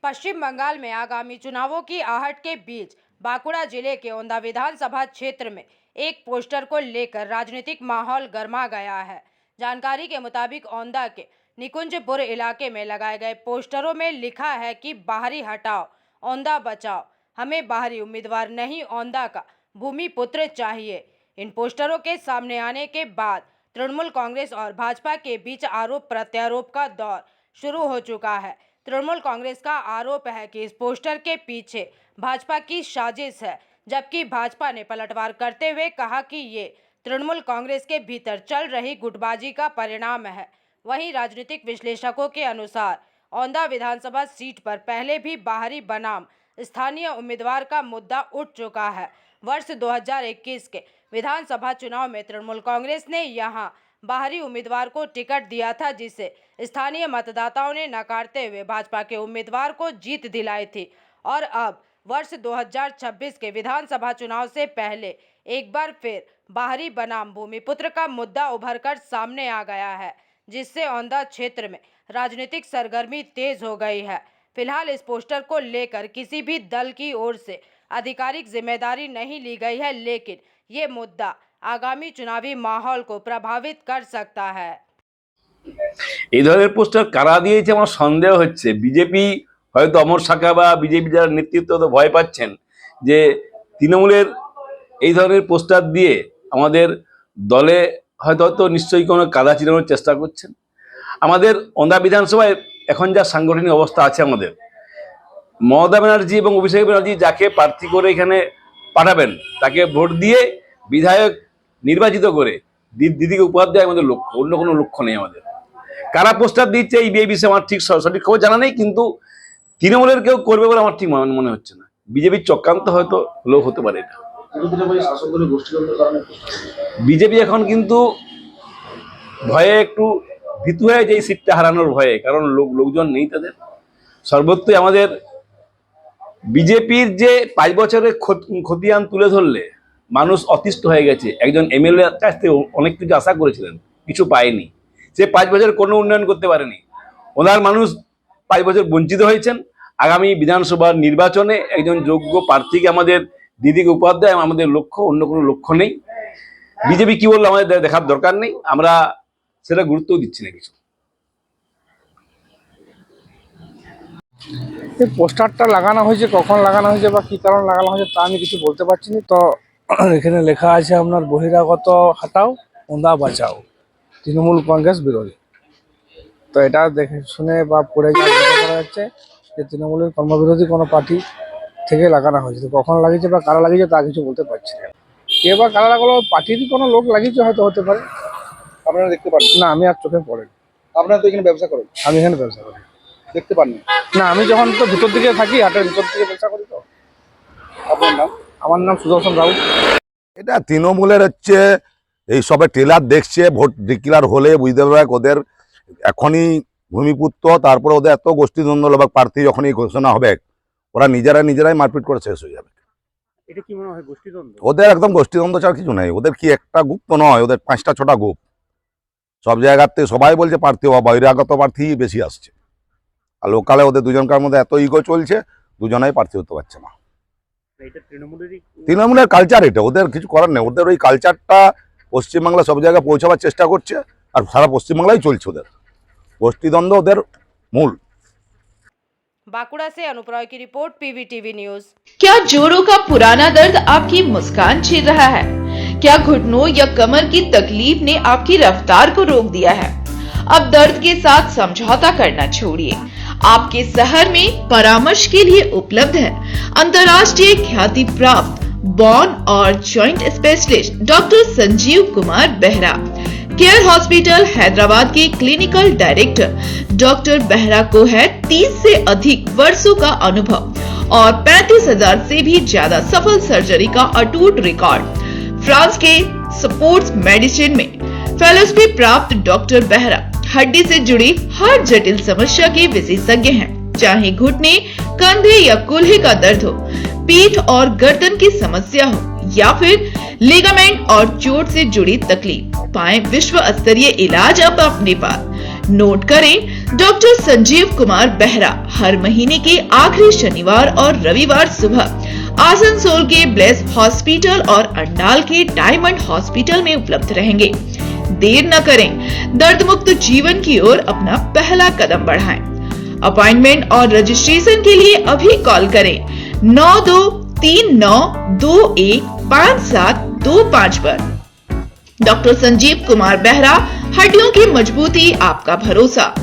पश्चिम बंगाल में आगामी चुनावों की आहट के बीच बांकुड़ा जिले के ओंदा विधानसभा क्षेत्र में एक पोस्टर को लेकर राजनीतिक माहौल गर्मा गया है। जानकारी के मुताबिक ओंदा के निकुंजपुर इलाके में लगाए गए पोस्टरों में लिखा है कि बाहरी हटाओ, ओंदा बचाओ, हमें बाहरी उम्मीदवार नहीं, ओंदा का भूमिपुत्र चाहिए। इन पोस्टरों के सामने आने के बाद तृणमूल कांग्रेस और भाजपा के बीच आरोप प्रत्यारोप का दौर शुरू हो चुका है। तृणमूल कांग्रेस का आरोप है कि इस पोस्टर के पीछे भाजपा की साजिश है, जबकि भाजपा ने पलटवार करते हुए कहा कि ये तृणमूल कांग्रेस के भीतर चल रही गुटबाजी का परिणाम है। वहीं राजनीतिक विश्लेषकों के अनुसार ओंदा विधानसभा सीट पर पहले भी बाहरी बनाम स्थानीय उम्मीदवार का मुद्दा उठ चुका है। वर्ष 2021 के विधानसभा चुनाव में तृणमूल कांग्रेस ने यहां बाहरी उम्मीदवार को टिकट दिया था, जिसे स्थानीय मतदाताओं ने नकारते हुए भाजपा के उम्मीदवार को जीत दिलाई थी। और अब वर्ष 2026 के विधानसभा चुनाव से पहले एक बार फिर बाहरी बनाम भूमिपुत्र का मुद्दा उभर कर सामने आ गया है, जिससे ओंदा क्षेत्र में राजनीतिक सरगर्मी तेज हो गई है। फिलहाल इस पोस्टर को लेकर किसी भी दल की ओर से आधिकारिक जिम्मेदारी नहीं ली गई है, लेकिन ये मुद्दा आगामी चुनावी माहौल को प्रभावित कर सकता है। এই ধরনের পোস্টার কারা দিয়েছে আমার সন্দেহ হচ্ছে। বিজেপি হয়তো অমর শাখা বা বিজেপি যারা নেতৃত্ব তো ভয় পাচ্ছেন যে তৃণমূলের এই ধরনের পোস্টার দিয়ে আমাদের দলে হয়তো নিশ্চয়ই কোনো কাদা ছিটানোর চেষ্টা করছেন। আমাদের ওন্দা বিধানসভায় এখন যা সাংগঠনিক অবস্থা আছে, আমাদের মমতা ব্যানার্জি এবং অভিষেক ব্যানার্জি যাকে প্রার্থী করে এখানে পাঠাবেন তাকে ভোট দিয়ে বিধায়ক নির্বাচিত করে দিদিকে উপহার দেওয়া আমাদের লক্ষ্য, অন্য কোনো লক্ষ্য নেই আমাদের। কারা পোস্টার দিচ্ছে এই বিষয়ে আমার ঠিক সঠিক খবর জানা নেই, কিন্তু তৃণমূলের কেউ করবে বলে আমার ঠিক মনে হচ্ছে না। বিজেপির চক্রান্ত হয়তো হলেও হতে পারে এটা। বিজেপি এখন কিন্তু ভয়ে একটু ভীতু হয়ে যে এই সিটটা হারানোর ভয়ে, কারণ লোকজন নেই তাদের। সর্বত্রই আমাদের বিজেপির যে 5 বছরের খতিয়ান তুলে ধরলে মানুষ অতিষ্ঠ হয়ে গেছে। একজন এমএলএ কাছ থেকে অনেক কিছু আশা করেছিলেন, কিছু পায়নি। সে 5 বছর কোনো উন্নয়ন করতে পারেনি। ওনার মানুষ 5 বছর বঞ্চিত হয়েছেন। আগামী বিধানসভার নির্বাচনে একজন যোগ্য প্রার্থীকে আমাদের দিদিকে উপহার দেয় আমাদের লক্ষ্য, অন্য কোনো লক্ষ্য নেই। বিজেপি কি বললো আমাদের দেখার দরকার নেই, আমরা সেটা গুরুত্বও দিচ্ছি না কিছু। এই পোস্টারটা লাগানো হয়েছে, কখন লাগানো হয়েছে বা কী কারণ লাগানো হয়েছে তা আমি কিছু বলতে পারছি না। তো এখানে লেখা আছে আপনার বহিরাগত হাটাও, ওন্দা বাঁচাও, তৃণমূল কংগ্রেস বিরোধী। তো এটা দেখে শুনে বা পড়ে যা বুঝতে পারা যাচ্ছে যে তৃণমূলের কর্মবিরোধী কোনো পার্টি থেকে লাগানো হয়েছে। তো কখন লাগিয়েছে বা কারা লাগিয়েছে তা কিছু বলতে পারছি না। কে বা কারা লাগালো, পার্টিরই কোনো লোক লাগিয়েছে হয়তো, হতে পারে। আপনারা দেখতে পারেন না, আমি আর চোখে পড়েনি। আপনারা তো এখানে ব্যবসা করেন, আমি এখানে ব্যবসা করি, দেখতে পাননি? না, আমি যখন তো ভিতর দিকে থাকি, হাটের ভিতর দিকে ব্যবসা করি। তো আপনার নাম? আমার নাম সুদর্শন রাউত। এটা তৃণমূলের হচ্ছে এই সবে ট্রেলার দেখছে, ভোট ডিক্লার হলে বুঝতে পারবে ওদের এখনই ভূমিপুত্র, তারপরে ওদের এত গোষ্ঠীদ্বন্দ্ব বা প্রার্থী যখনই ঘোষণা হবে ওরা নিজেরাই মারপিট করে শেষ হয়ে যাবে। এটা কি মনে হয় গোষ্ঠীদ্বন্দ্ব? ওদের একদম গোষ্ঠীদ্বন্দ্ব ছাড়া কিছু নেই। ওদের কি একটা গ্রুপ তো নয়, ওদের 5টা 6টা গ্রুপ। সব জায়গাতে সবাই বলছে প্রার্থী বা বহিরাগত প্রার্থী বেশি আসছে, আর লোকালে ওদের দুজনকার মধ্যে এত ইগো চলছে, দুজনেই প্রার্থী হতে পারছে না। তৃণমূলের কালচার এটা, ওদের কিছু করার নেই। ওদের ওই কালচারটা পশ্চিমবাংলা সব জায়গায় পৌঁছাবার চেষ্টা করছে, আর সারা পশ্চিমবাংলায় চলছে ওদের গোষ্ঠীদ্বন্দ্ব, ওদের মূল। बांकुड़ा से अनुप रॉय की रिपोर्ट, पीवीटीवी न्यूज। क्या जोड़ों का पुराना दर्द आपकी मुस्कान छीन रहा है? क्या घुटनों या कमर की तकलीफ ने आपकी रफ्तार को रोक दिया है? अब दर्द के साथ समझौता करना छोड़िए। आपके शहर में परामर्श के लिए उपलब्ध है अंतर्राष्ट्रीय ख्याति प्राप्त बॉन और joint specialist doctor Sanjeev Kumar Behera. Care hospital Hyderabad के क्लिनिकल डायरेक्टर डॉक्टर बेहरा को है 30 से अधिक वर्षों का अनुभव और 35,000 से भी ज्यादा सफल सर्जरी का अटूट रिकॉर्ड। फ्रांस के स्पोर्ट्स मेडिसिन में फेलोशिप प्राप्त डॉक्टर बेहरा हड्डी से जुड़ी हर जटिल समस्या के विशेषज्ञ हैं। चाहे घुटने, कंधे या कूल्हे का दर्द हो, पीठ और गर्दन की समस्या हो या फिर लिगामेंट और चोट से जुड़ी तकलीफ, पाएं विश्व स्तरीय इलाज अब अपने पास। नोट करें डॉक्टर संजीव कुमार बेहरा हर महीने के आखिरी शनिवार और रविवार सुबह आसनसोल के ब्लेस हॉस्पिटल और अंडाल के डायमंड हॉस्पिटल में उपलब्ध रहेंगे। देर न करें, दर्द मुक्त जीवन की ओर अपना पहला कदम बढ़ाएं। अपॉइंटमेंट और रजिस्ट्रेशन के लिए अभी कॉल करें 9239215725 पर। डॉक्टर संजीव कुमार बेहरा, हड्डियों की मजबूती आपका भरोसा।